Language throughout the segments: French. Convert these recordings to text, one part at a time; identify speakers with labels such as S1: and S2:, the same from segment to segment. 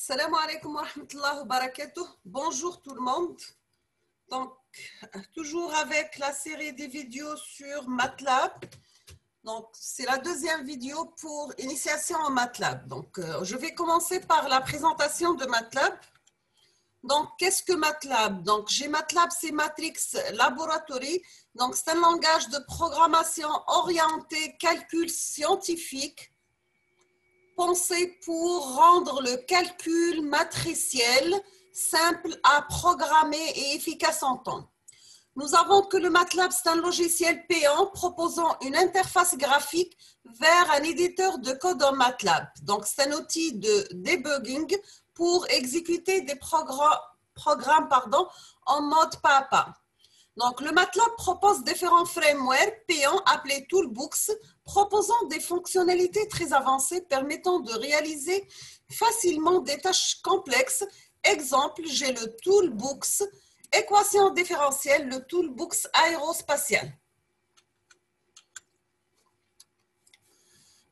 S1: Salam alaikum wa rahmatullahi wa barakatuh. Bonjour tout le monde. Donc, toujours avec la série des vidéos sur MATLAB. Donc, c'est la deuxième vidéo pour initiation en MATLAB. Donc, je vais commencer par la présentation de MATLAB. Donc, qu'est-ce que MATLAB? Donc, j'ai MATLAB, c'est Matrix Laboratory. Donc, c'est un langage de programmation orienté calcul scientifique, pensé pour rendre le calcul matriciel simple à programmer et efficace en temps. Nous avons que le MATLAB, c'est un logiciel payant proposant une interface graphique vers un éditeur de code en MATLAB. Donc, c'est un outil de debugging pour exécuter des programmes en mode pas à pas. Donc, le MATLAB propose différents frameworks payants appelés Toolbooks, proposant des fonctionnalités très avancées permettant de réaliser facilement des tâches complexes. Exemple, j'ai le Toolbooks équation différentielle, le Toolbooks aérospatial.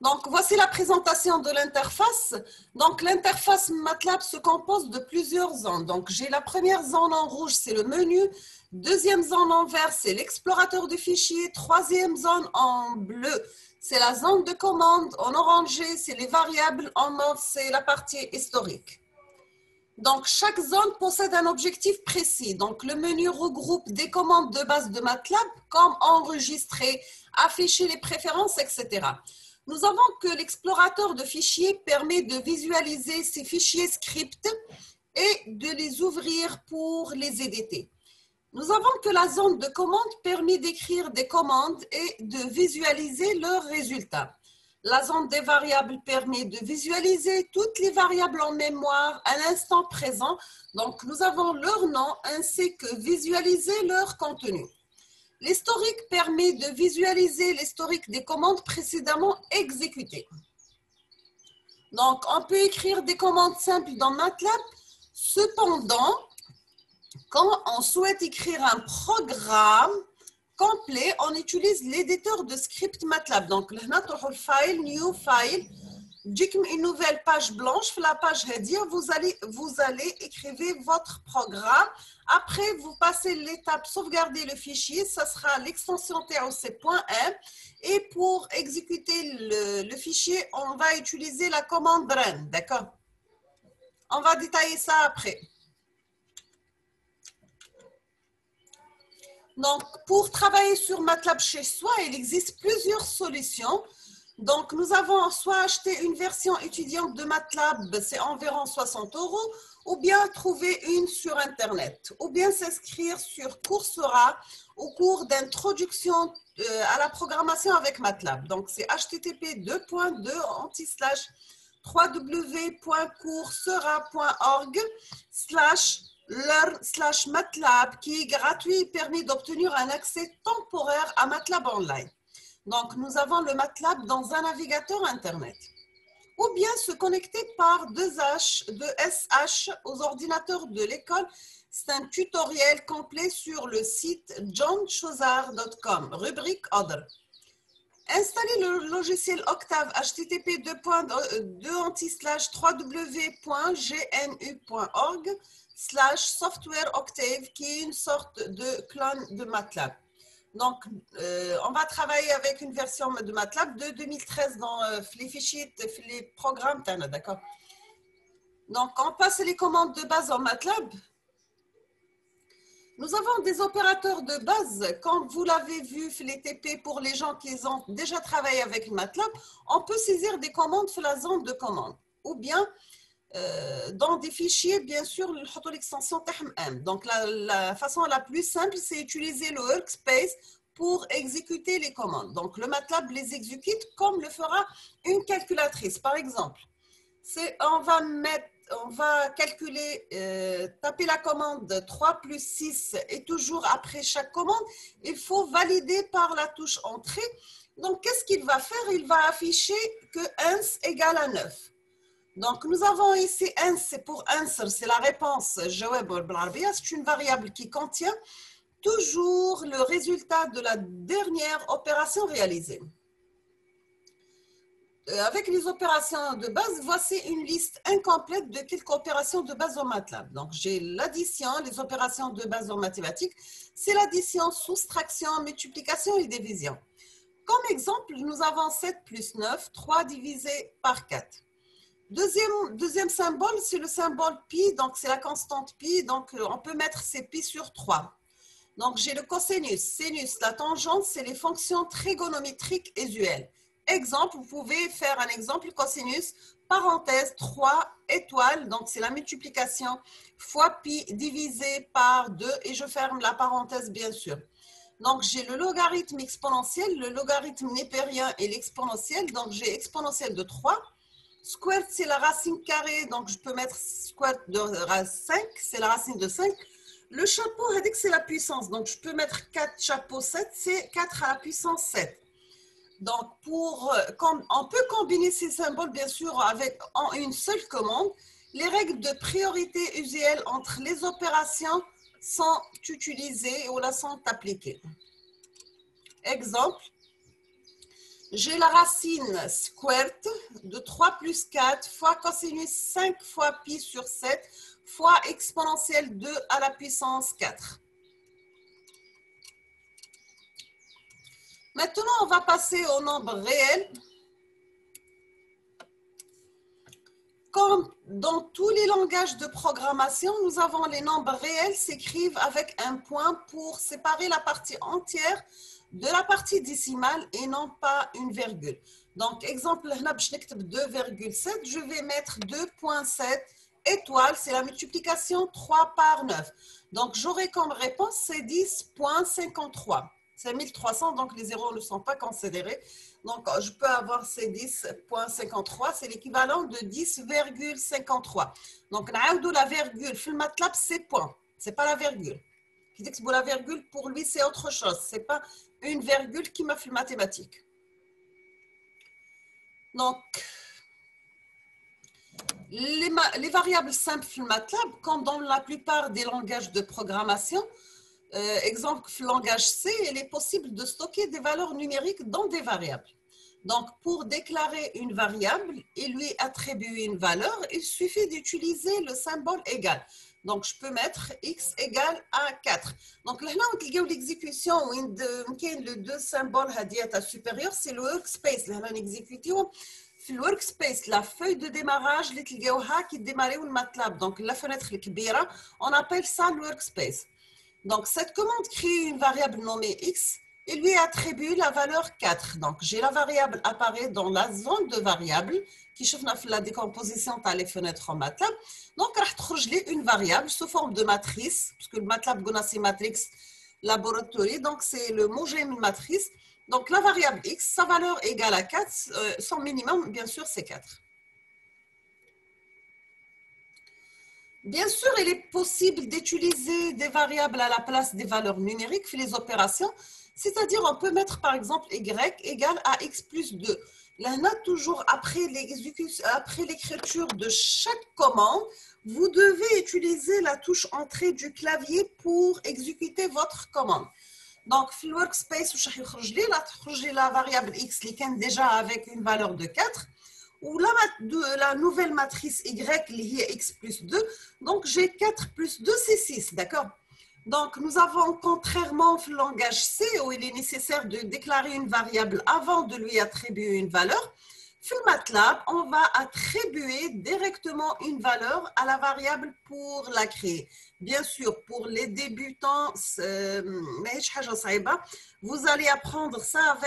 S1: Donc, voici la présentation de l'interface. Donc, l'interface MATLAB se compose de plusieurs zones. Donc, j'ai la première zone en rouge, c'est le menu. Deuxième zone en vert, c'est l'explorateur de fichiers. Troisième zone en bleu, c'est la zone de commande. En orangé, c'est les variables. En mauve, c'est la partie historique. Donc, chaque zone possède un objectif précis. Donc, le menu regroupe des commandes de base de MATLAB, comme enregistrer, afficher les préférences, etc. Nous avons que l'explorateur de fichiers permet de visualiser ces fichiers scripts et de les ouvrir pour les éditer. Nous avons que la zone de commande permet d'écrire des commandes et de visualiser leurs résultats. La zone des variables permet de visualiser toutes les variables en mémoire à l'instant présent. Donc, nous avons leur nom ainsi que visualiser leur contenu. L'historique permet de visualiser l'historique des commandes précédemment exécutées. Donc, on peut écrire des commandes simples dans MATLAB. Cependant, quand on souhaite écrire un programme complet, on utilise l'éditeur de script MATLAB. Donc, le file, new file, une nouvelle page blanche, la page header, vous allez écrire votre programme. Après, vous passez l'étape sauvegarder le fichier, ça sera l'extension TOC.m. Et pour exécuter le fichier, on va utiliser la commande run, d'accord? On va détailler ça après. Donc, pour travailler sur MATLAB chez soi, il existe plusieurs solutions. Donc, nous avons soit acheté une version étudiante de MATLAB, c'est environ 60 €, ou bien trouver une sur Internet, ou bien s'inscrire sur Coursera au cours d'introduction à la programmation avec MATLAB. Donc, c'est http://www.coursera.org/learn/MATLAB qui est gratuit et permet d'obtenir un accès temporaire à MATLAB online. Donc, nous avons le MATLAB dans un navigateur Internet. Ou bien se connecter par 2SH aux ordinateurs de l'école. C'est un tutoriel complet sur le site johnchozar.com, rubrique Other. Installer le logiciel Octave http://www.gnu.org/software Octave qui est une sorte de clone de MATLAB. Donc, on va travailler avec une version de MATLAB de 2013 dans les fichiers, les programmes, d'accord? Donc, on passe les commandes de base en MATLAB. Nous avons des opérateurs de base. Comme vous l'avez vu, les TP, pour les gens qui ont déjà travaillé avec MATLAB, on peut saisir des commandes sur la zone de commande. Ou bien, dans des fichiers, bien sûr, l'extension THM. Donc, la façon la plus simple, c'est utiliser le workspace pour exécuter les commandes. Donc, le MATLAB les exécute comme le fera une calculatrice. Par exemple, on va calculer, taper la commande 3 plus 6 et toujours après chaque commande, il faut valider par la touche entrée. Donc, qu'est-ce qu'il va faire? Il va afficher que 1 égale à 9. Donc, nous avons ici ans, c'est pour answer, c'est la réponse. C'est une variable qui contient toujours le résultat de la dernière opération réalisée. avec les opérations de base, voici une liste incomplète de quelques opérations de base au MATLAB. Donc, j'ai l'addition, les opérations de base en mathématiques, c'est l'addition, soustraction, multiplication et division. Comme exemple, nous avons 7 plus 9, 3 divisé par 4. Deuxième symbole, c'est le symbole pi, donc c'est la constante pi, donc on peut mettre ces pi sur 3. Donc, j'ai le cosinus, sinus, la tangente, c'est les fonctions trigonométriques usuelles. Exemple, vous pouvez faire un exemple, cosinus, parenthèse, 3 étoiles, donc c'est la multiplication, fois pi divisé par 2, et je ferme la parenthèse, bien sûr. Donc, j'ai le logarithme exponentiel, le logarithme népérien et l'exponentiel, donc j'ai exponentiel de 3. Square, c'est la racine carrée, donc je peux mettre square de 5, c'est la racine de 5. Le chapeau, c'est la puissance. Donc, je peux mettre 4 chapeaux 7, c'est 4 à la puissance 7. Donc, on peut combiner ces symboles, bien sûr, en une seule commande. Les règles de priorité usuelles entre les opérations sont utilisées ou là sont appliquées. Exemple, j'ai la racine squared de 3 plus 4 fois cosinus 5 fois pi sur 7 fois exponentielle 2 à la puissance 4. Maintenant, on va passer au nombre réel. Comme dans tous les langages de programmation, nous avons les nombres réels s'écrivent avec un point pour séparer la partie entière de la partie décimale et non pas une virgule. Donc, exemple, 2,7, je vais mettre 2,7 étoiles, c'est la multiplication 3 par 9. Donc, j'aurai comme réponse, c'est 10,53. C'est 1300, donc les zéros ne sont pas considérés. Donc, je peux avoir ces 10,53, c'est l'équivalent de 10,53. Donc, la virgule, le MATLAB, c'est point, c'est pas la virgule. Qui dit que la virgule, pour lui, c'est autre chose. C'est pas une virgule qui m'a fait mathématique. Donc, les variables simples MATLAB, comme dans la plupart des langages de programmation, exemple, le langage C, il est possible de stocker des valeurs numériques dans des variables. Donc, pour déclarer une variable et lui attribuer une valeur, il suffit d'utiliser le symbole égal. Donc, je peux mettre x égale à 4. Donc, là, on a l'exécution où les deux symboles supérieurs, c'est le workspace. Là, on exécute le workspace, la feuille de démarrage qui démarre le MATLAB. Donc, la fenêtre kbira, on appelle ça le workspace. Donc, cette commande crée une variable nommée x et lui attribue la valeur 4. Donc, j'ai la variable apparaît dans la zone de variable qui chauffe la décomposition par les fenêtres en MATLAB. Donc, on va une variable sous forme de matrice, puisque le MATLAB c'est matrix laboratory, donc c'est le mot j'aime matrice. Donc, la variable x, sa valeur égale à 4, son minimum, bien sûr, c'est 4. Bien sûr, il est possible d'utiliser des variables à la place des valeurs numériques pour les opérations, c'est-à-dire on peut mettre par exemple y égale à x plus 2. Là, toujours après l'écriture de chaque commande, vous devez utiliser la touche entrée du clavier pour exécuter votre commande. Donc, dans le workspace, la variable x qui est déjà avec une valeur de 4. Ou la nouvelle matrice y, qui est x plus 2, donc j'ai 4 plus 2, c'est 6, d'accord? Donc, nous avons, contrairement au langage C, où il est nécessaire de déclarer une variable avant de lui attribuer une valeur, sur MATLAB, on va attribuer directement une valeur à la variable pour la créer. Bien sûr, pour les débutants, vous allez apprendre ça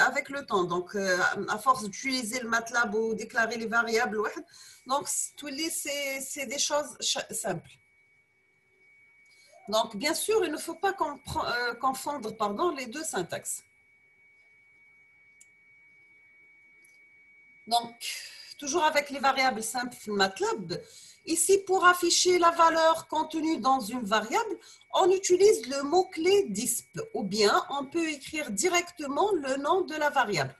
S1: avec le temps. Donc, à force d'utiliser le MATLAB ou déclarer les variables, donc c'est des choses simples. Donc, bien sûr, il ne faut pas confondre les deux syntaxes. Donc, toujours avec les variables simples MATLAB, ici, pour afficher la valeur contenue dans une variable, on utilise le mot-clé disp, ou bien on peut écrire directement le nom de la variable.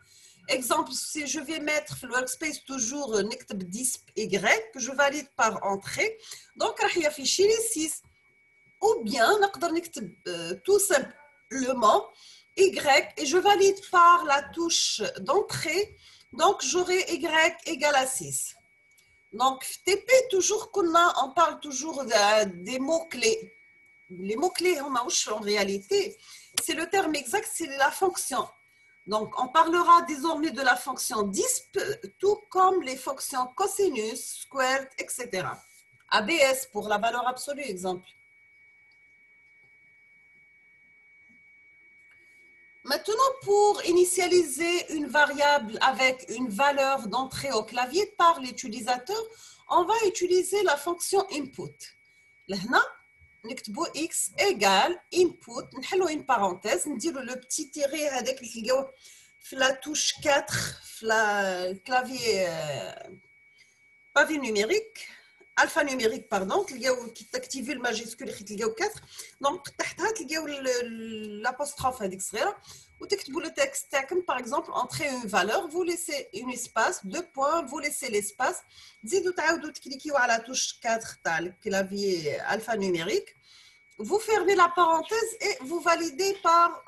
S1: Exemple, si je vais mettre le workspace toujours disp y, je valide par entrée, donc il va afficher les 6. Ou bien, tout simplement y et je valide par la touche d'entrée Donc, j'aurai Y égale à 6. Donc, TP, toujours, on parle toujours des mots-clés. Les mots-clés, en réalité, c'est le terme exact, c'est la fonction. Donc, on parlera désormais de la fonction disp, tout comme les fonctions cosinus, squared, etc. ABS pour la valeur absolue, exemple. Maintenant, pour initialiser une variable avec une valeur d'entrée au clavier par l'utilisateur, on va utiliser la fonction input. Là, نكتبوا x égale input, نحلوا une parenthèse, نديروا le petit tiré هذاك اللي تلقاوه في la touche 4 في le clavier pavé numérique, alphanumérique pardon, تلقاو كي تاكتيفي الماجيسكول تلقاو 4. دونك تحتها تلقاو l'apostrophe هذيك صغيره وتكتبوا le texte تاعكم par exemple entrer une valeur, vous laissez un espace, 2 points, vous laissez l'espace, تزيدوا تعاودوا تكليكيو على touche 4 تاع الكلافيي alphanumérique, vous fermez la parenthèse et vous validez par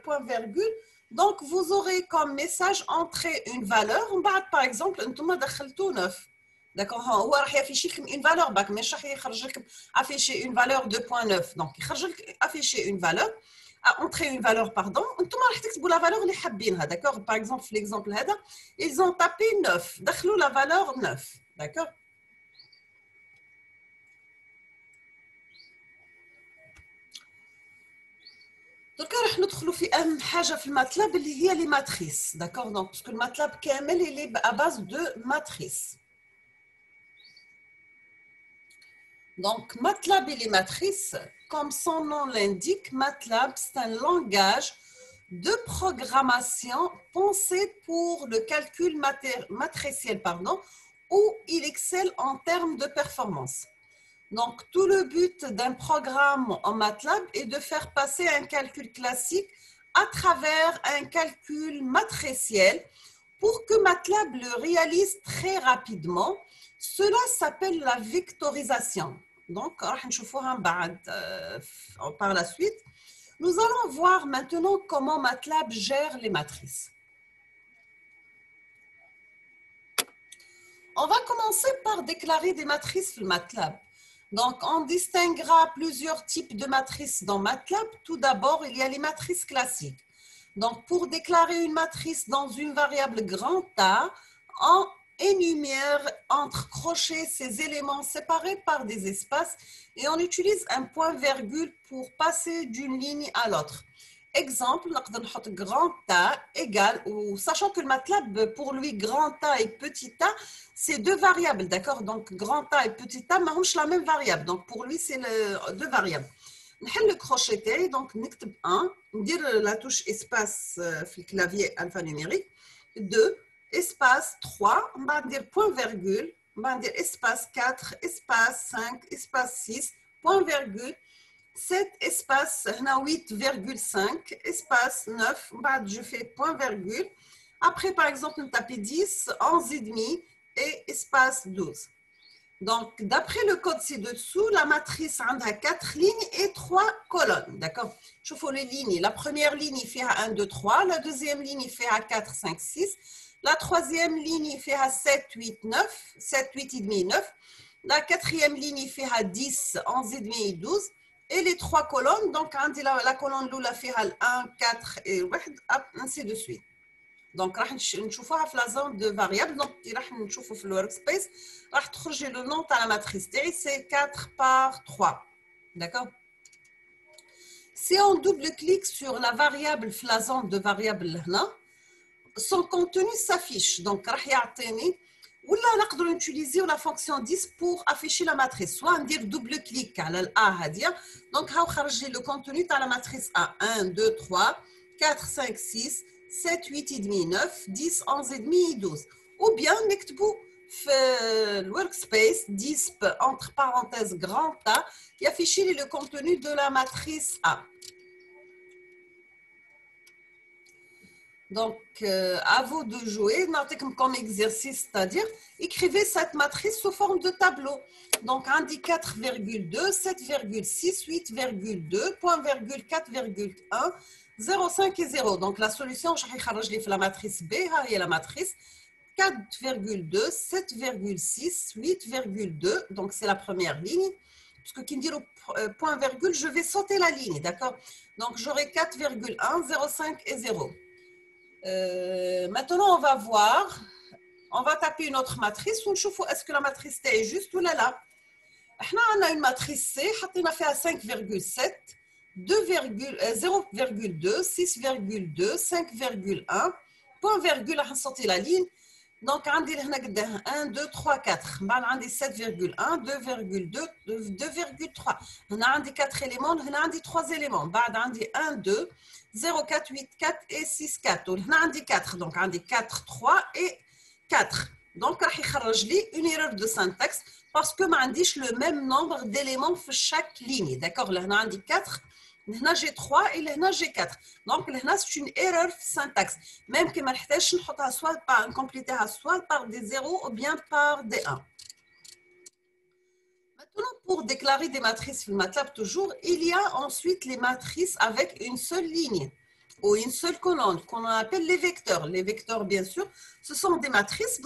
S1: point virgule. Donc vous aurez comme message entrer une valeur, par exemple انتم دخلتوا 9. D'accord, هو راح يافيشي لكم une valeur باك مش راح يخرج لكم afficher une valeur 2.9. Donc يخرج لك afficher une valeur, entrer une valeur pardon, انتم راح تكتبوا la valeur اللي حابينها. D'accord, par exemple في l'exemple هذا ils ont tapé 9, دخلوا la valeur 9. D'accord. Donc راح ندخلوا في اهم حاجه في الماتلاب اللي هي لي ماتريس. D'accord, donc parce que le MATLAB كامل il est à base de matrices. Donc, MATLAB et les matrices, comme son nom l'indique, MATLAB, c'est un langage de programmation pensé pour le calcul matriciel, où il excelle en termes de performance. Donc, tout le but d'un programme en MATLAB est de faire passer un calcul classique à travers un calcul matriciel pour que MATLAB le réalise très rapidement. Cela s'appelle la vectorisation. Donc, par la suite, nous allons voir maintenant comment MATLAB gère les matrices. On va commencer par déclarer des matrices sur MATLAB. Donc, on distinguera plusieurs types de matrices dans MATLAB. Tout d'abord, il y a les matrices classiques. Donc, pour déclarer une matrice dans une variable grand A, on énumère entre crochets ces éléments séparés par des espaces et on utilise un point-virgule pour passer d'une ligne à l'autre. Exemple, grand A égale, ou sachant que le MATLAB, pour lui, grand A et petit a, c'est deux variables, d'accord? Donc, grand A et petit a, mais la même variable. Donc, pour lui, c'est deux variables. Le crochet, donc, نكتب 1, ندير la touche espace في الكلافيي alphanumérique, 2, espace 3, on va dire point virgule, on va dire espace 4, espace 5, espace 6, point virgule, 7, espace 8,5, espace 9, je fais point virgule. Après, par exemple, on tape 10, 11 et demi et espace 12. Donc, d'après le code ci-dessous, la matrice a 4 lignes et 3 colonnes. D'accord? Je fais les lignes. La première ligne, il fait à 1, 2, 3. La deuxième ligne, il fait à 4, 5, 6. La troisième ligne, il fait à 7, 8, 9. 7, 8 et demi, 9. La quatrième ligne, il fait à 10, 11 et demi et 12. Et les 3 colonnes, donc la colonne l'oula fait à 1, 4 et 1, ainsi de suite. Donc, راح نشوفوها في la zone de variable. Donc, راح نشوفو في le workspace. راح تخرج le nom de la matrice تاعي, c'est 4 par 3. D'accord? Si on double-clique sur la variable في la zone de variable هنا, son contenu s'affiche. Donc, راح يعطيني ولا نقدروا نutiliser la fonction 10 pour afficher la matrice. Soit ندير double-click على ال A هذه. Donc, هاو خرج لي le contenu تاع la matrice A. 1, 2, 3, 4, 5, 6, 7, 8 et demi, 9, 10, 11 et demi et 12. Ou bien, نكتبوا في le workspace, disp entre parenthèses grand A, et afficher le contenu de la matrice A. Donc, à vous de jouer. Notez comme exercice, c'est-à-dire, écrivez cette matrice sous forme de tableau. Donc, indique 4,2, 7,6, 8,2, point virgule 4,1, 0,5 et 0. Donc, la solution, je vais la matrice B, il y a la matrice 4,2, 7,6, 8,2. Donc, c'est la première ligne. Parce que qui me dit le point virgule, je vais sauter la ligne, d'accord? Donc, j'aurai 4,1, 0,5 et 0. Maintenant, on va voir. On va taper une autre matrice. Est-ce que la matrice T est juste ou là là? On a une matrice C. On a fait 5,7. 0,2, 6,2, 5,1, point virgule, on sortir la ligne. Donc, on a 1, 2, 3, 4. On a 7,1, 2,2, 2,3. On a 4 éléments, on a 3 éléments. On a 1, 2, 0, 4, 8, 4 et 6, 4. On a 4. Donc, on a 4, 3 et 4. Donc, on va une erreur de syntaxe parce que je n'ai le même nombre d'éléments pour chaque ligne. D'accord? Là, on a 4. Là, j'ai 3 et là, j'ai 4. Donc, là, c'est une erreur de syntaxe. Même que je ne soit pas compléter soit par des 0 ou bien par des 1. Maintenant, pour déclarer des matrices sur MATLAB toujours, il y a ensuite les matrices avec une seule ligne ou une seule colonne qu'on appelle les vecteurs. Les vecteurs, bien sûr, ce sont des matrices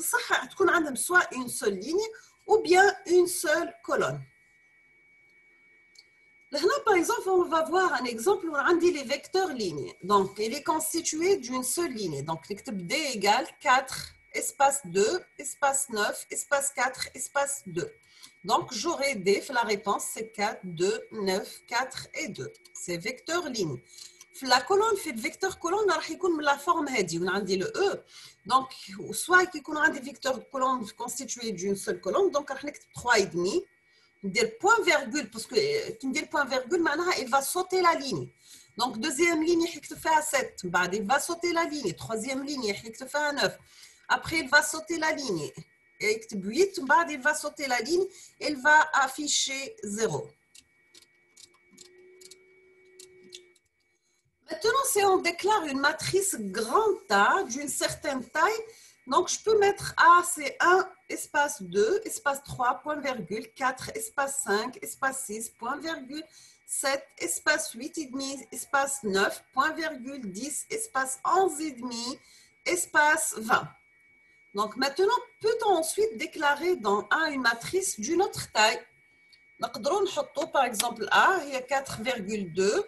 S1: soit une seule ligne ou bien une seule colonne. Là, par exemple, on va voir un exemple où on a les vecteurs lignes. Donc, il est constitué d'une seule ligne. Donc, D égale 4, espace 2, espace 9, espace 4, espace 2. Donc, j'aurai D, la réponse, c'est 4, 2, 9, 4 et 2. C'est vecteur ligne. La colonne, fait le vecteur colonne, il y a la forme هذه. On a le E. Donc, soit il y a des vecteurs colonnes constitués d'une seule colonne. Donc, on a 3,5. Dire point virgule, parce que tu me dis point virgule, maintenant il va sauter la ligne. Donc, deuxième ligne, il te fait à 7. Il va sauter la ligne. Troisième ligne, il te fait à 9. Après, il va sauter la ligne. Et il te 8. Il va sauter la ligne. Il va afficher 0. Maintenant, si on déclare une matrice grand A d'une certaine taille, donc je peux mettre A, c'est 1, espace 2, espace 3, point virgule, 4, espace 5, espace 6, point virgule, 7, espace 8 et demi, espace 9, point virgule, 10, espace 11 et demi, espace 20. Donc maintenant, peut-on ensuite déclarer dans A une matrice d'une autre taille? Par exemple, A, il y a 4,2.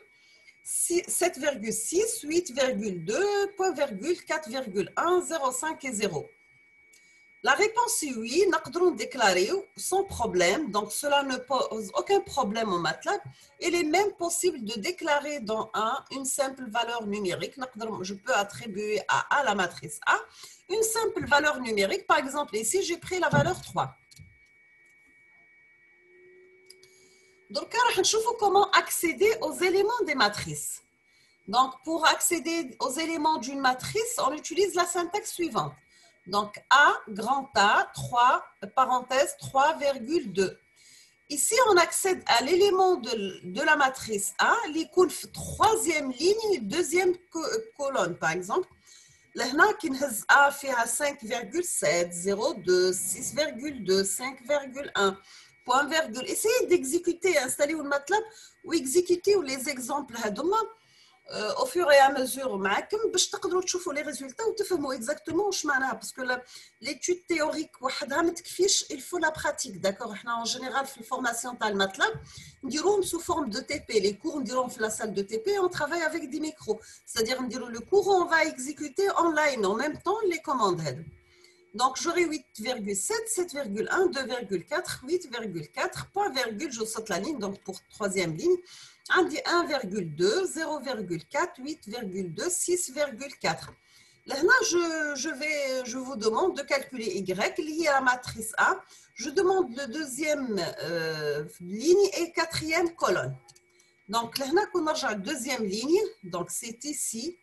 S1: 7,6, 8,2, point virgule, 4,1, 0,5 et 0. La réponse est oui, nous pouvons déclarer sans problème, donc cela ne pose aucun problème au MATLAB. Il est même possible de déclarer dans A une simple valeur numérique. Je peux attribuer à A, la matrice A, une simple valeur numérique. Par exemple, ici, j'ai pris la valeur 3. Donc, on va voir comment accéder aux éléments des matrices. Donc, pour accéder aux éléments d'une matrice, on utilise la syntaxe suivante. Donc, A, grand A, 3, parenthèse, 3,2. Ici, on accède à l'élément de la matrice A, les troisième ligne, deuxième colonne, par exemple. Là, A fait à 5,7, 0,2, 6,2, 5,1. Point virgule. Essayez d'exécuter, installer le MATLAB ou exécuter les exemples au fur et à mesure معكم باش تقدروا تشوفوا les résultats وتفهموا exactement واش معناها parce que l'étude théorique وحدها ما تكفيش il faut la pratique d'accord احنا en général في الفورماسيون تاع الماتلاب نديروهم sous forme de TP les cours نديروهم في la salle de TP on travaille avec des micros c'est-à-dire نديروا le cours on va exécuter online en même temps les commandes هذو. Donc, j'aurai 8,7, 7,1, 2,4, 8,4, point virgule, je saute la ligne, donc pour troisième ligne, on dit 1,2, 0,4, 8,2, 6,4. Là, je vous demande de calculer Y lié à la matrice A. Je demande le deuxième ligne et quatrième colonne. Donc, là, on a la deuxième ligne, donc c'est ici.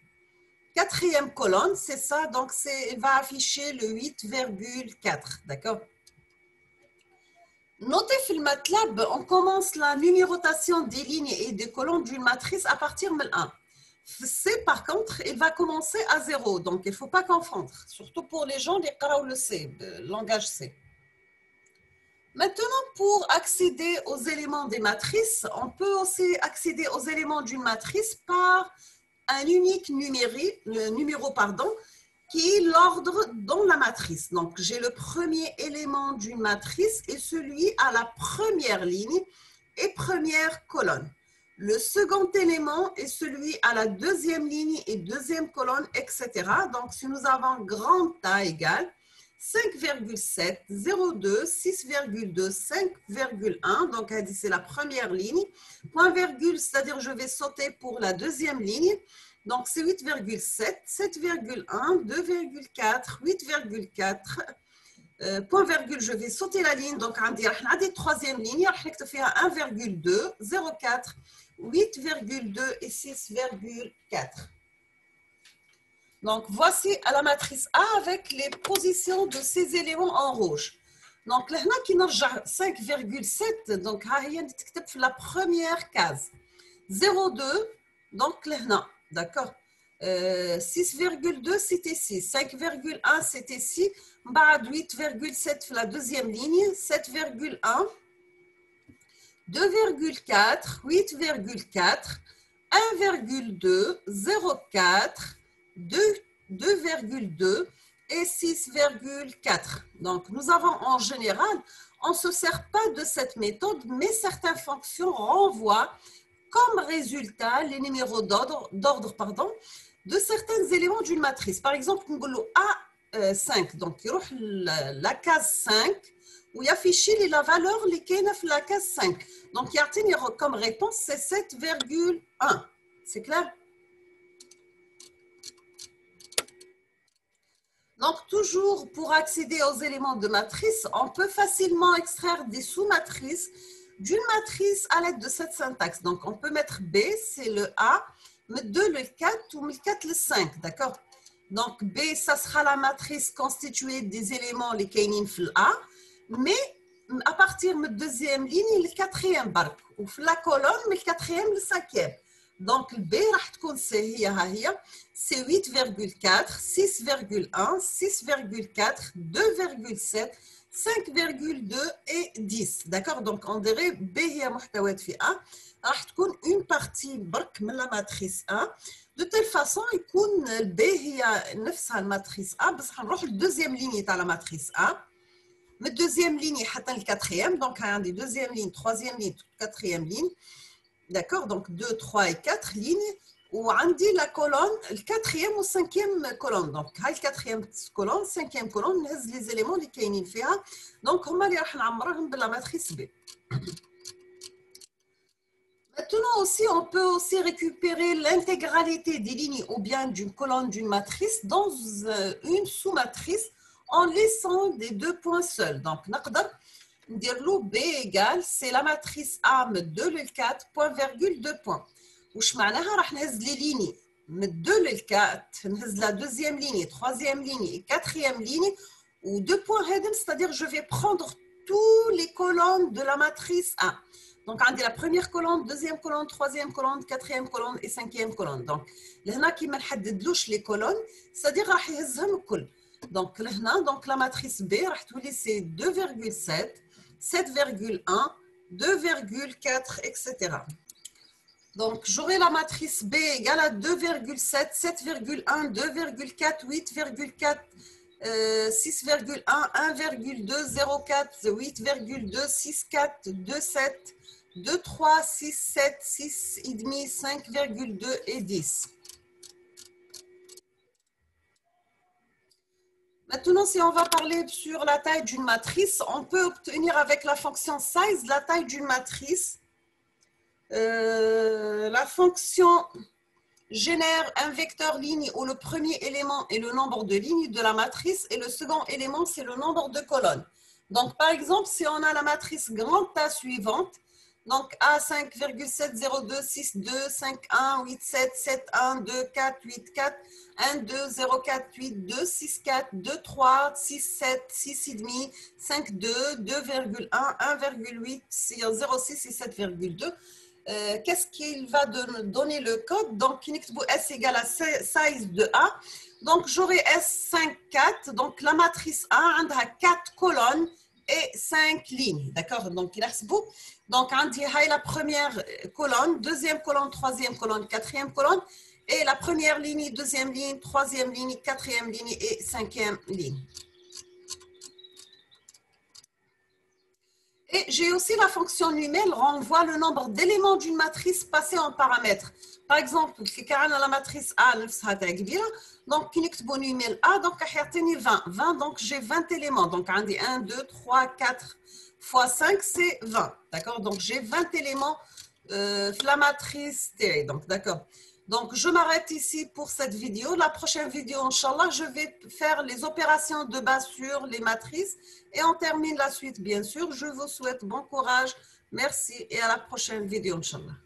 S1: Quatrième colonne, c'est ça, donc il va afficher le 8,4, d'accord? Notez sur le MATLAB, on commence la numérotation des lignes et des colonnes d'une matrice à partir de 1. C, par contre, il va commencer à 0, donc il ne faut pas confondre, surtout pour les gens qui parlent le C, le langage C. Maintenant, pour accéder aux éléments des matrices, on peut aussi accéder aux éléments d'une matrice par un unique numéro qui est l'ordre dans la matrice. Donc, j'ai le premier élément d'une matrice et celui à la première ligne et première colonne. Le second élément est celui à la deuxième ligne et deuxième colonne, etc. Donc, si nous avons grand A égale 5,7, 0,2, 6,2, 5,1. Donc, c'est la première ligne. Point virgule, c'est-à-dire je vais sauter pour la deuxième ligne. Donc, c'est 8,7, 7,1, 2,4, 8,4. Point virgule, je vais sauter la ligne. Donc, on a des troisième ligne. On fait 1,2, 0,4, 8,2 et 6,4. Donc, voici à la matrice A avec les positions de ces éléments en rouge. Donc, là, qui nous 5,7. Donc, la première case. 0,2. Donc, là, d'accord. 6,2, c'était 6. 5,1, c'était 6. 8,7 la deuxième ligne. 7,1. 2,4. 8,4. 1,2. 0,4. 2,2 et 6,4. Donc, nous avons en général, on ne se sert pas de cette méthode, mais certaines fonctions renvoient comme résultat les numéros d'ordre de certains éléments d'une matrice. Par exemple, on dit A5, donc il y a la case 5 où il affiche la valeur qui est dans la case 5. Donc, il y a comme réponse, c'est 7,1. C'est clair? Donc, toujours pour accéder aux éléments de matrice, on peut facilement extraire des sous-matrices d'une matrice à l'aide de cette syntaxe. Donc, on peut mettre B, c'est le A, mettre 2 le 4 ou le 4 le 5, d'accord? Donc, B, ça sera la matrice constituée des éléments les kainin fil A, mais à partir de la deuxième ligne, le quatrième barque, ou la colonne, mais le quatrième, le cinquième. Donc, le B, c'est 8,4, 6,1, 6,4, 2,7, 5,2 et 10. D'accord? Donc, on dirait B هي محتويات في A. راح تكون une partie برك من la matrice A. De telle façon, يكون B هي نفسها الماتريس A بس حنروح للدوزيام ligne تاع la matrice A. من الدوزيام ligne حتى الكاتريام. Donc, il y a des deuxième ligne, troisième ligne, quatrième ligne. D'accord? Donc, 2, 3 et 4 lignes. Ou on dit la colonne, le quatrième ou cinquième colonne. Donc, la quatrième colonne, cinquième colonne, les éléments qui sont fiha. Donc, on va les remplir la matrice B. Maintenant aussi, on peut aussi récupérer l'intégralité des lignes ou bien d'une colonne d'une matrice dans une sous-matrice en laissant des deux points seuls. Donc, on B égale, c'est la matrice A de 2 le 4, point virgule 2 points. وش معناها راح نهز لي ليني من 2 لل 4 نهز la deuxième ligne, troisième ligne et quatrième ligne ou deux points هادم, c'est-à-dire je vais prendre tous les colonnes de la matrice A. Donc عندي la première colonne, deuxième colonne, troisième colonne, quatrième colonne et cinquième colonne. Donc لهنا كي ما نحددلوش les colonnes, c'est-à-dire راح يهزهم الكل. Donc لهنا donc la matrice B راح تولي c'est 2,7, 7,1, 2,4 etc. Donc, j'aurai la matrice B égale à 2,7, 7,1, 2,4, 8,4, 6,1, 1,2, 0,4, 8,2, 6,4, 2,7, 2,3, 6,7, 6,5, 5,2 et 10. Maintenant, si on va parler sur la taille d'une matrice, on peut obtenir avec la fonction size la taille d'une matrice. La fonction génère un vecteur ligne où le premier élément est le nombre de lignes de la matrice et le second élément, c'est le nombre de colonnes. Donc, par exemple, si on a la matrice grande A suivante, donc A 5,702, 6, 2, 5, 1, 8, 7, 7, 1, 2, 4, 8, 4, 1, 2, 0, 4, 8, 2, 6, 4, 2, 3, 6, 7, 6,5, 5, 2, 2,1, 1,8, 0,6 et 7,2. Qu'est-ce qu'il va donner le code? Donc, S égale à size de A. Donc, j'aurai S54. Donc, la matrice A a 4 colonnes et 5 lignes. D'accord? Donc, il a ce bout. Donc, on dit la première colonne, deuxième colonne, troisième colonne, quatrième colonne. Et la première ligne, deuxième ligne, troisième ligne, quatrième ligne et cinquième ligne. Et j'ai aussi la fonction numelle renvoie le nombre d'éléments d'une matrice passée en paramètres. Par exemple, si on a la matrice A, donc qui نكتبوا numelle A, donc يعطيني 20. 20, donc j'ai 20 éléments. Donc on dit 1, 2, 3, 4 fois 5, c'est 20. D'accord? Donc j'ai 20 éléments la matrice T. Donc d'accord. Donc je m'arrête ici pour cette vidéo. La prochaine vidéo, Inch'Allah, je vais faire les opérations de base sur les matrices et on termine la suite, bien sûr. Je vous souhaite bon courage. Merci et à la prochaine vidéo, Inch'Allah.